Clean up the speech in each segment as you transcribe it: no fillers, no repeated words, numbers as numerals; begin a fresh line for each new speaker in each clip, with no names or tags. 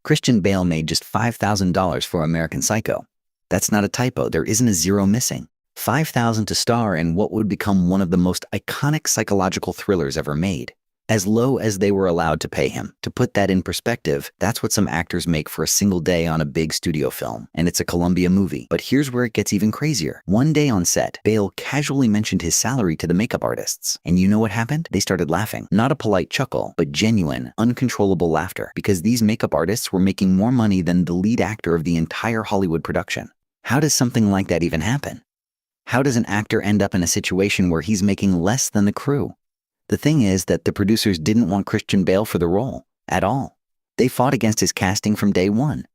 Christian Bale made just $5,000 for American Psycho. That's not a typo, there isn't a zero missing. $5,000 to star in what would become one of the most iconic psychological thrillers ever made. As low as they were allowed to pay him. To put that in perspective, that's what some actors make for a single day on a big studio film, and it's a Columbia movie. But here's where it gets even crazier. One day on set, Bale casually mentioned his salary to the makeup artists. And you know what happened? They started laughing. Not a polite chuckle, but genuine, uncontrollable laughter, because these makeup artists were making more money than the lead actor of the entire Hollywood production. How does something like that even happen? How does an actor end up in a situation where he's making less than the crew? The thing is that the producers didn't want Christian Bale for the role, at all. They fought against his casting from day one.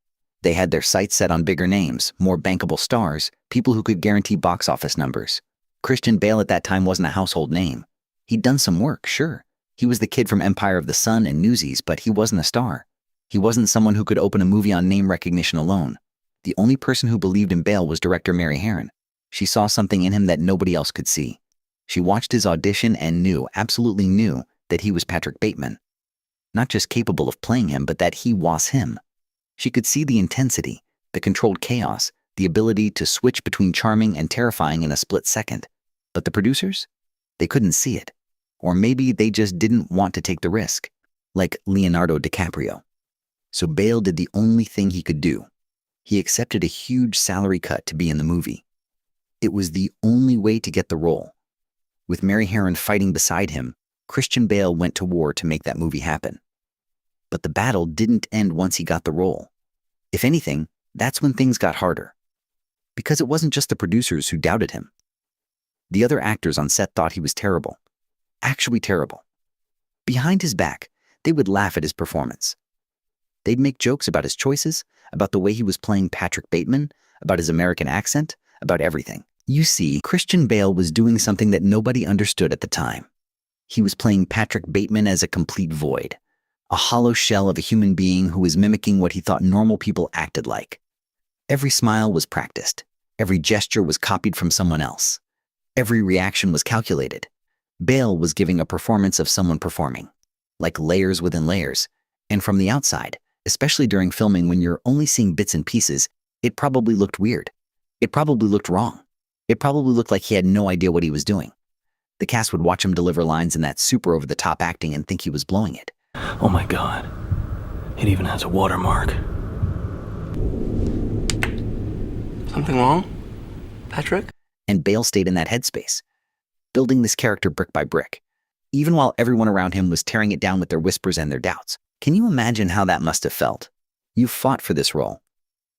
They had their sights set on bigger names, more bankable stars, people who could guarantee box office numbers. Christian Bale at that time wasn't a household name. He'd done some work, sure. He was the kid from Empire of the Sun and Newsies, but he wasn't a star. He wasn't someone who could open a movie on name recognition alone. The only person who believed in Bale was director Mary Harron. She saw something in him that nobody else could see. She watched his audition and knew, absolutely knew, that he was Patrick Bateman. Not just capable of playing him, but that he was him. She could see the intensity, the controlled chaos, the ability to switch between charming and terrifying in a split second. But the producers? They couldn't see it. Or maybe they just didn't want to take the risk, like Leonardo DiCaprio. So Bale did the only thing he could do. He accepted a huge salary cut to be in the movie. It was the only way to get the role. With Mary Harron fighting beside him, Christian Bale went to war to make that movie happen. But the battle didn't end once he got the role. If anything, that's when things got harder. Because it wasn't just the producers who doubted him. The other actors on set thought he was terrible. Actually terrible. Behind his back, they would laugh at his performance. They'd make jokes about his choices, about the way he was playing Patrick Bateman, about his American accent, about everything. You see, Christian Bale was doing something that nobody understood at the time. He was playing Patrick Bateman as a complete void, a hollow shell of a human being who was mimicking what he thought normal people acted like. Every smile was practiced. Every gesture was copied from someone else. Every reaction was calculated. Bale was giving a performance of someone performing, like layers within layers. And from the outside, especially during filming when you're only seeing bits and pieces, it probably looked weird. It probably looked wrong. It probably looked like he had no idea what he was doing. The cast would watch him deliver lines in that super over-the-top acting and think he was blowing it.
Oh my God. It even has a watermark. Something wrong, Patrick?
And Bale stayed in that headspace, building this character brick by brick, even while everyone around him was tearing it down with their whispers and their doubts. Can you imagine how that must have felt? You've fought for this role.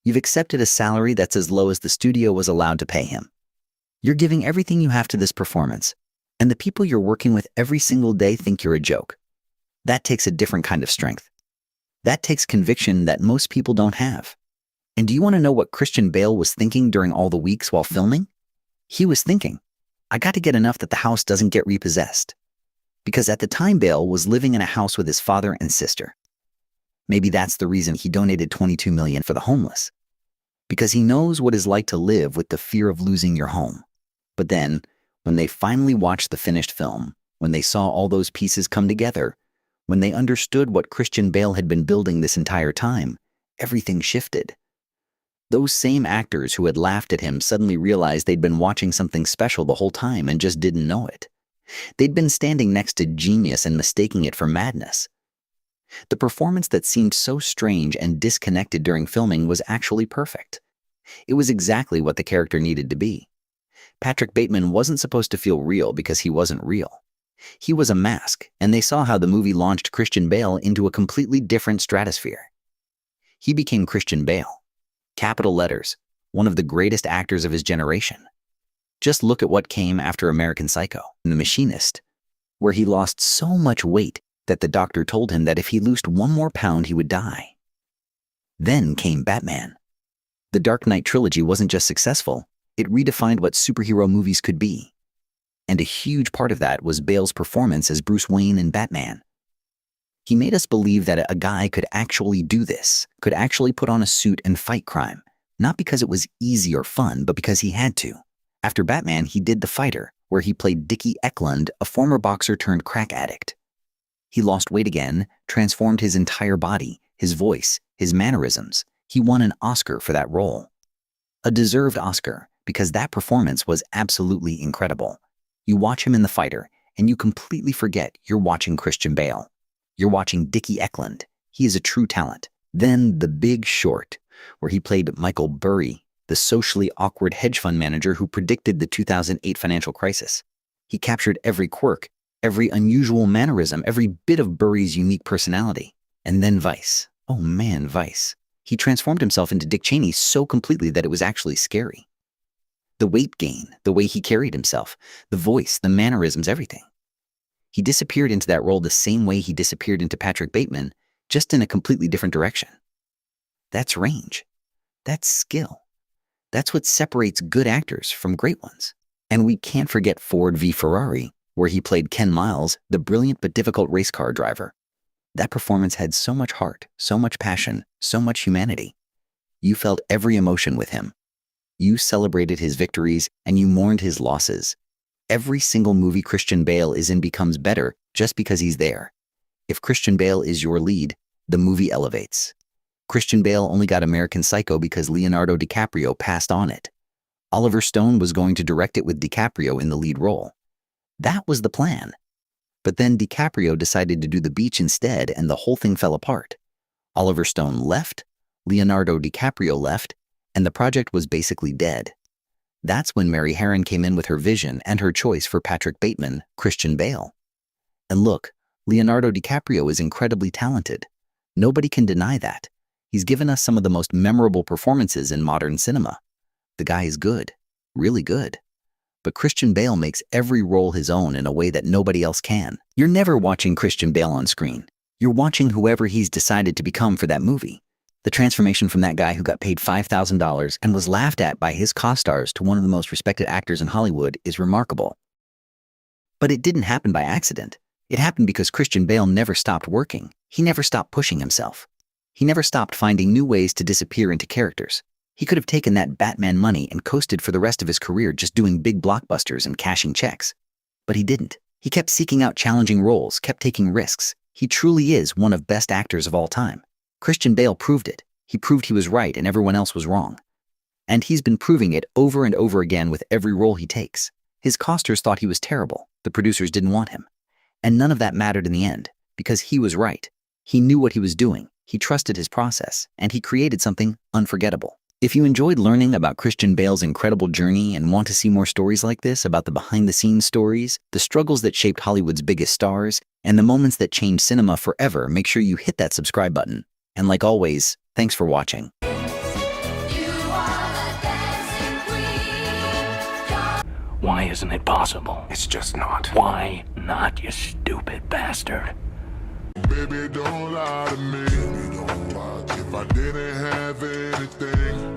You've accepted a salary that's as low as the studio was allowed to pay him. You're giving everything you have to this performance, and the people you're working with every single day think you're a joke. That takes a different kind of strength. That takes conviction that most people don't have. And do you want to know what Christian Bale was thinking during all the weeks while filming? He was thinking, I got to get enough that the house doesn't get repossessed. Because at the time, Bale was living in a house with his father and sister. Maybe that's the reason he donated $22 million for the homeless. Because he knows what it's like to live with the fear of losing your home. But then, when they finally watched the finished film, when they saw all those pieces come together, when they understood what Christian Bale had been building this entire time, everything shifted. Those same actors who had laughed at him suddenly realized they'd been watching something special the whole time and just didn't know it. They'd been standing next to genius and mistaking it for madness. The performance that seemed so strange and disconnected during filming was actually perfect. It was exactly what the character needed to be. Patrick Bateman wasn't supposed to feel real because he wasn't real. He was a mask, and they saw how the movie launched Christian Bale into a completely different stratosphere. He became Christian Bale. Capital letters, one of the greatest actors of his generation. Just look at what came after American Psycho, The Machinist, where he lost so much weight that the doctor told him that if he lost 1 more pound, he would die. Then came Batman. The Dark Knight trilogy wasn't just successful, it redefined what superhero movies could be. And a huge part of that was Bale's performance as Bruce Wayne in Batman. He made us believe that a guy could actually do this, could actually put on a suit and fight crime, not because it was easy or fun, but because he had to. After Batman, he did The Fighter, where he played Dickie Eklund, a former boxer turned crack addict. He lost weight again, transformed his entire body, his voice, his mannerisms. He won an Oscar for that role. A deserved Oscar, because that performance was absolutely incredible. You watch him in The Fighter, and you completely forget you're watching Christian Bale. You're watching Dickie Eklund. He is a true talent. Then The Big Short, where he played Michael Burry, the socially awkward hedge fund manager who predicted the 2008 financial crisis. He captured every quirk, every unusual mannerism, every bit of Burry's unique personality. And then Vice. Oh man, Vice. He transformed himself into Dick Cheney so completely that it was actually scary. The weight gain, the way he carried himself, the voice, the mannerisms, everything. He disappeared into that role the same way he disappeared into Patrick Bateman, just in a completely different direction. That's range. That's skill. That's what separates good actors from great ones. And we can't forget Ford v Ferrari, where he played Ken Miles, the brilliant but difficult race car driver. That performance had so much heart, so much passion, so much humanity. You felt every emotion with him. You celebrated his victories and you mourned his losses. Every single movie Christian Bale is in becomes better just because he's there. If Christian Bale is your lead, the movie elevates. Christian Bale only got American Psycho because Leonardo DiCaprio passed on it. Oliver Stone was going to direct it with DiCaprio in the lead role. That was the plan. But then DiCaprio decided to do The Beach instead, and the whole thing fell apart. Oliver Stone left, Leonardo DiCaprio left, and the project was basically dead. That's when Mary Harron came in with her vision and her choice for Patrick Bateman, Christian Bale. And look, Leonardo DiCaprio is incredibly talented. Nobody can deny that. He's given us some of the most memorable performances in modern cinema. The guy is good, really good. But Christian Bale makes every role his own in a way that nobody else can. You're never watching Christian Bale on screen. You're watching whoever he's decided to become for that movie. The transformation from that guy who got paid $5,000 and was laughed at by his co-stars to one of the most respected actors in Hollywood is remarkable. But it didn't happen by accident. It happened because Christian Bale never stopped working. He never stopped pushing himself. He never stopped finding new ways to disappear into characters. He could have taken that Batman money and coasted for the rest of his career just doing big blockbusters and cashing checks. But he didn't. He kept seeking out challenging roles, kept taking risks. He truly is one of best actors of all time. Christian Bale proved it. He proved he was right and everyone else was wrong. And he's been proving it over and over again with every role he takes. His costers thought he was terrible. The producers didn't want him. And none of that mattered in the end, because he was right. He knew what he was doing. He trusted his process, and he created something unforgettable. If you enjoyed learning about Christian Bale's incredible journey and want to see more stories like this about the behind-the-scenes stories, the struggles that shaped Hollywood's biggest stars, and the moments that changed cinema forever, make sure you hit that subscribe button. And like always, thanks for watching.
Why isn't it possible?
It's just not.
Why not, you stupid bastard?
Baby, don't lie to me. If I didn't have anything